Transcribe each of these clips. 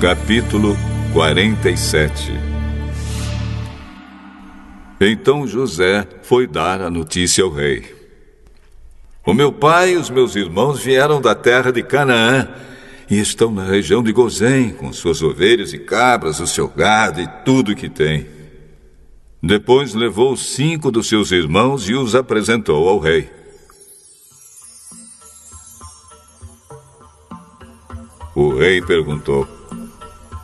Capítulo 47. Então José foi dar a notícia ao rei. O meu pai e os meus irmãos vieram da terra de Canaã e estão na região de Gozém, com suas ovelhas e cabras, o seu gado e tudo que tem. Depois levou 5 dos seus irmãos e os apresentou ao rei. O rei perguntou: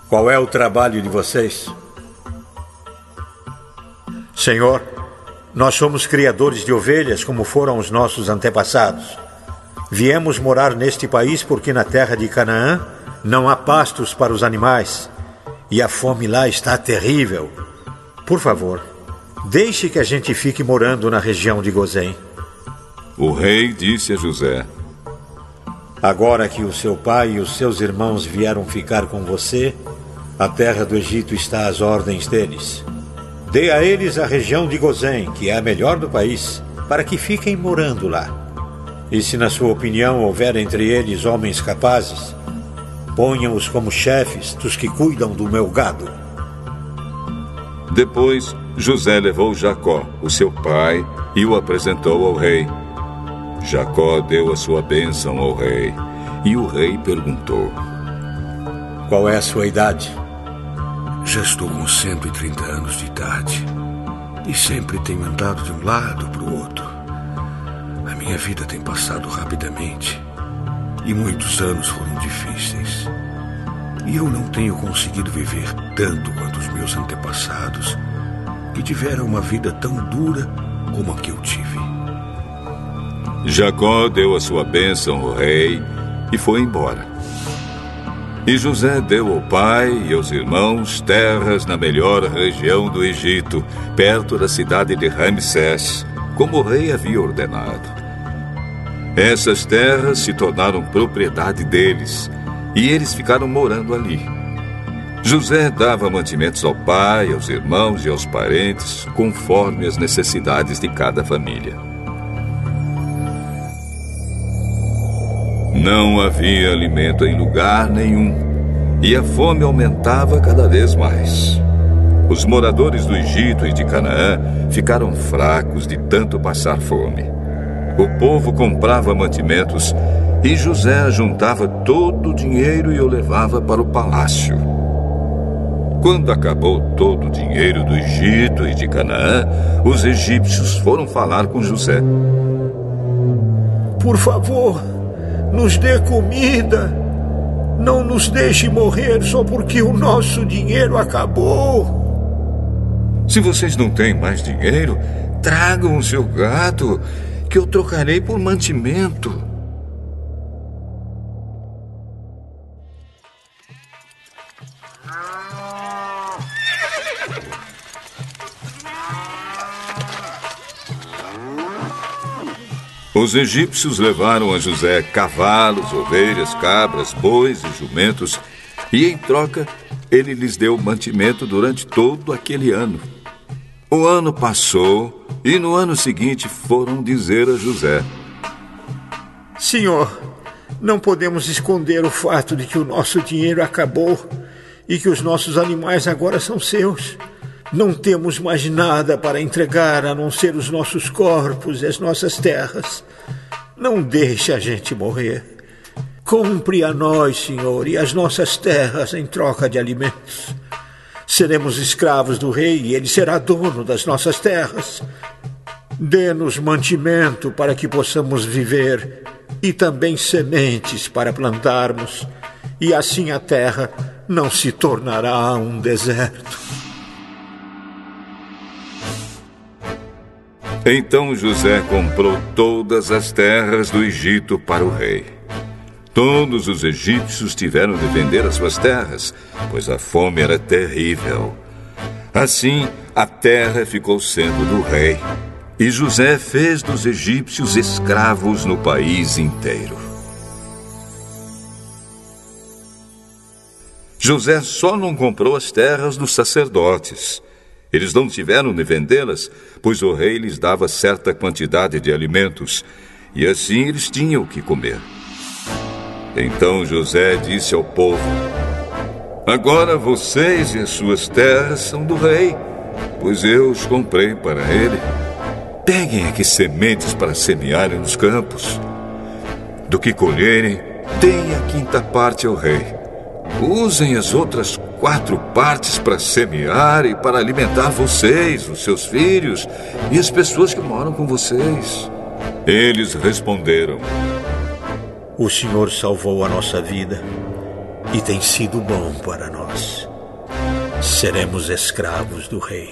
qual é o trabalho de vocês? Senhor, nós somos criadores de ovelhas, como foram os nossos antepassados. Viemos morar neste país porque na terra de Canaã não há pastos para os animais e a fome lá está terrível. Por favor, deixe que a gente fique morando na região de Gozém. O rei disse a José: agora que o seu pai e os seus irmãos vieram ficar com você, a terra do Egito está às ordens deles. Dê a eles a região de Gozém, que é a melhor do país, para que fiquem morando lá. E se na sua opinião houver entre eles homens capazes, ponham-os como chefes dos que cuidam do meu gado. Depois, José levou Jacó, o seu pai, e o apresentou ao rei. Jacó deu a sua bênção ao rei, e o rei perguntou: qual é a sua idade? Já estou com 130 anos de idade e sempre tenho andado de um lado para o outro. A minha vida tem passado rapidamente e muitos anos foram difíceis. E eu não tenho conseguido viver tanto quanto os meus antepassados, que tiveram uma vida tão dura como a que eu tive. Jacó deu a sua bênção ao rei e foi embora. E José deu ao pai e aos irmãos terras na melhor região do Egito, perto da cidade de Ramsés, como o rei havia ordenado. Essas terras se tornaram propriedade deles, e eles ficaram morando ali. José dava mantimentos ao pai, aos irmãos e aos parentes, conforme as necessidades de cada família. Não havia alimento em lugar nenhum, e a fome aumentava cada vez mais. Os moradores do Egito e de Canaã ficaram fracos de tanto passar fome. O povo comprava mantimentos e José juntava todo o dinheiro e o levava para o palácio. Quando acabou todo o dinheiro do Egito e de Canaã, os egípcios foram falar com José. Por favor, nos dê comida. Não nos deixe morrer só porque o nosso dinheiro acabou. Se vocês não têm mais dinheiro, tragam o seu gado, que eu trocarei por mantimento. Os egípcios levaram a José cavalos, ovelhas, cabras, bois e jumentos, e em troca ele lhes deu mantimento durante todo aquele ano. O ano passou e no ano seguinte foram dizer a José: senhor, não podemos esconder o fato de que o nosso dinheiro acabou e que os nossos animais agora são seus. Não temos mais nada para entregar a não ser os nossos corpos e as nossas terras. Não deixe a gente morrer. Compre a nós, Senhor, e as nossas terras em troca de alimentos. Seremos escravos do rei e ele será dono das nossas terras. Dê-nos mantimento para que possamos viver e também sementes para plantarmos, e assim a terra não se tornará um deserto. Então José comprou todas as terras do Egito para o rei. Todos os egípcios tiveram de vender as suas terras, pois a fome era terrível. Assim, a terra ficou sendo do rei, e José fez dos egípcios escravos no país inteiro. José só não comprou as terras dos sacerdotes. Eles não tiveram de vendê-las, pois o rei lhes dava certa quantidade de alimentos, e assim eles tinham o que comer. Então José disse ao povo: Agora vocês e as suas terras são do rei, pois eu os comprei para ele. Peguem aqui sementes para semearem nos campos. Do que colherem, deem a 5ª parte ao rei. Usem as outras 4 partes para semear e para alimentar vocês, os seus filhos e as pessoas que moram com vocês. Eles responderam: O Senhor salvou a nossa vida e tem sido bom para nós. Seremos escravos do rei.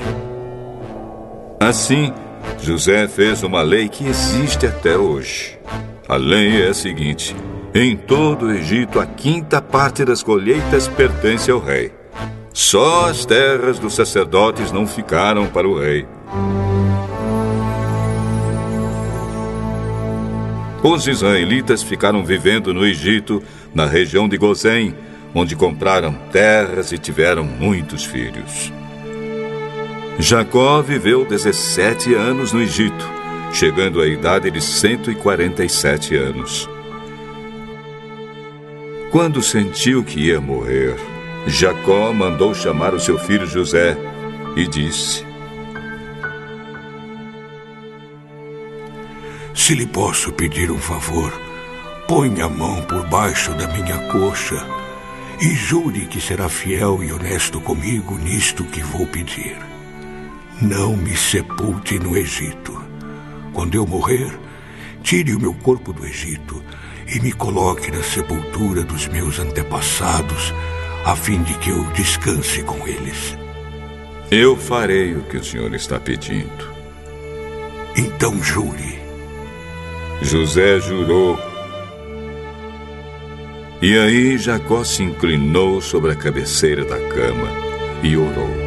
Assim, José fez uma lei que existe até hoje. A lei é a seguinte: em todo o Egito, a 5ª parte das colheitas pertence ao rei. Só as terras dos sacerdotes não ficaram para o rei. Os israelitas ficaram vivendo no Egito, na região de Gozém, onde compraram terras e tiveram muitos filhos. Jacó viveu 17 anos no Egito, chegando à idade de 147 anos. Quando sentiu que ia morrer, Jacó mandou chamar o seu filho José e disse: Se lhe posso pedir um favor, põe a mão por baixo da minha coxa e jure que será fiel e honesto comigo nisto que vou pedir. Não me sepulte no Egito. Quando eu morrer, tire o meu corpo do Egito e me coloque na sepultura dos meus antepassados, a fim de que eu descanse com eles. Eu farei o que o senhor está pedindo. Então jure. José jurou. E aí Jacó se inclinou sobre a cabeceira da cama e orou: